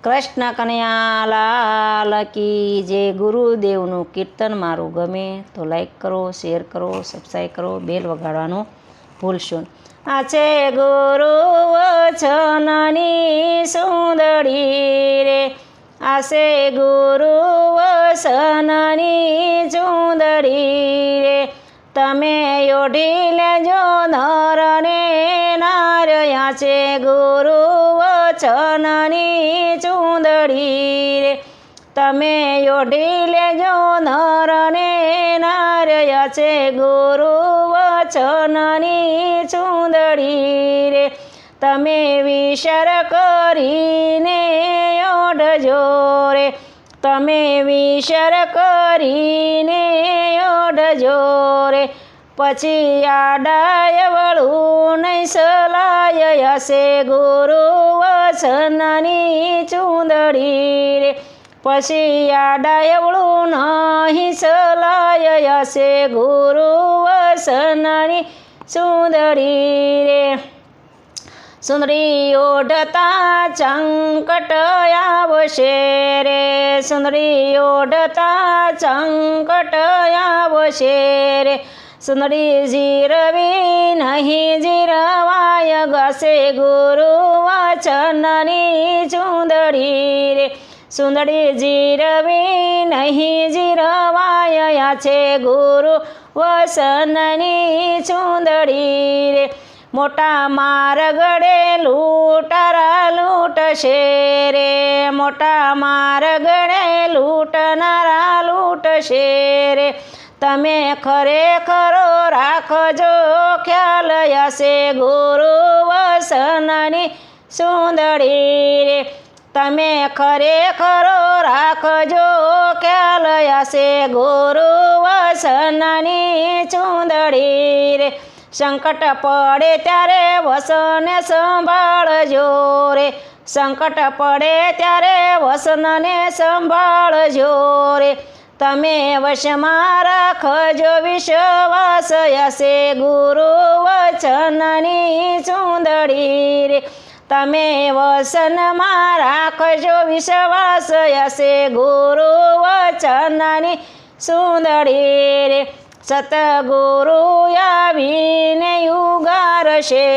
કૃષ્ણ કનૈયા લાલ કી જે ગુરુદેવનું કીર્તન મારું ગમે તો લાઈક કરો, શેર કરો, સબસ્ક્રાઈબ કરો, બેલ વગાડવાનું ભૂલશો નહીં. આ છે ગુરુ વચનની સુંદરી રે, આ છે ગુરુ વચનની ચુંદડી રે, તમે ઓઢી લેજો નર ને નાર્યા છે ગુરુ વચનની ચુંદડી રે, તમે ઓઢી લેજો નર ને નાર્યા છે ગુરુ વચનની ચુંદડી રે, તમે વિચાર કરીને ઓઢજો રે, તમે વિચાર કરીને ઓઢજો રે, પછી આડાય વળું નહીં સલાય હશે ગુરુ વચનની ચુંદડી રે, પછી આડાય વળું નહીં સલાય હશે ગુરુ વચનની ચુંદડી રે. સુંદરી ઓઢતા ચંકટ આવશે રે, સુંદરી ઓઢતા ચંકટ આવશે રે, સુંદરી જીરવી નહીં જીરવાય ગશે ગુરુ વચનની ચુંદડી રે, સુંદરી જીરવી નહીં જીરવાય છે ગુરુ વચનની ચુંદડી રે. મોટા મારગડે લૂંટારા લૂંટશે રે, મોટા મારગડે લૂંટનારા લૂંટશે રે, તમે ખરેખરો રાખજો ખ્યાલ હશે ગુરુ વચનની ચુંદડી રે, તમે ખરેખરો રાખજો ખ્યાલ હશે ગુરુ વચનની ચુંદડી રે. સંકટ પડે ત્યારે વસને સંભાળજો રે, સંકટ પડે ત્યારે વસનને સંભાળજો રે, તમે વશમાં રાખજો વિશ્વાસ હશે ગુરુ વચનની ચુંદડી રે, તમે વસનમાં રાખજો વિશ્વાસ હશે ગુરુ વચનની ચુંદડી રે. સતગુરુ આવીને ઉગારશે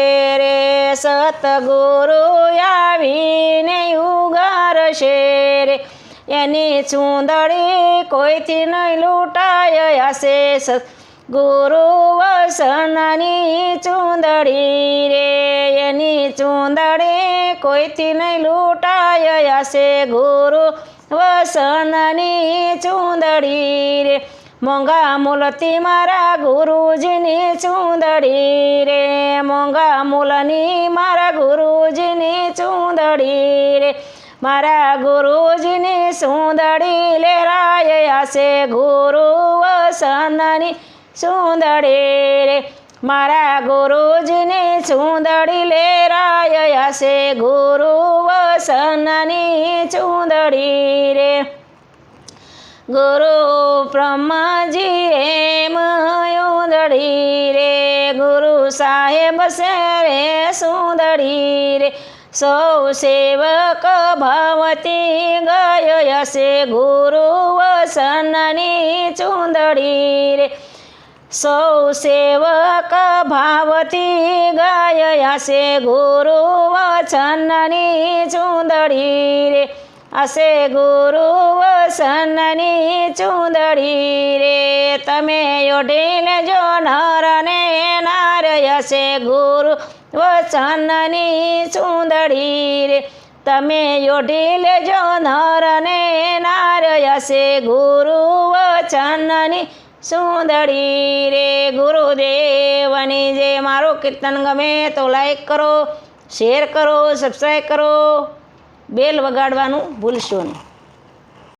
રે, સતગુરુ આવીને ઉગારશે રે, એની ચુંદડી કોઈથી નહીં લૂંટાય હશે ગુરુ વચનની ચુંદડી રે, એની ચુંદડી કોઈથી નહીં લૂંટાય હશે ગુરુ વચનની ચુંદડી રે. મોંઘા મૂલથી મારા ગુરુજીની ચુંદડી રે, મોંઘા મૂલની મારા ગુરુજીની ચુંદડી રે, મારા ગુરુજીની ચુંદડી લેરાય હશે ગુરુ વચનની ચુંદડી રે, મારા ગુરુજીની ચુંદડી લેરાય હશે ગુરુ વચનની ચુંદડી રે. ગુરુ બ્રહ્માજી એમ ઉંદડી રે, ગુરુ સાહેબ છે રે સુંદડી રે, સૌ સેવક ભાવથી ગયો હશે ગુરુ વચનની ચુંદડી રે, સૌ સેવક ભાવથી ગયો હશે ગુરુ વચનની ચુંદડી રે, હશે ગુરુ વચનની ચુંદડી રે, તમે ઓઢી લેજો નર ને નાર્ય હશે ગુરુ વચનની ચુંદડી રે, તમે ઓઢી લેજો નર ને નાર્ય હશે ગુરુ વચનની ચુંદડી રે. ગુરુદેવની જે મારું કીર્તન ગમે તો લાઈક કરો, શેર કરો, સબસ્ક્રાઈબ કરો, બેલ વગાડવાનું ભૂલશો નહીં.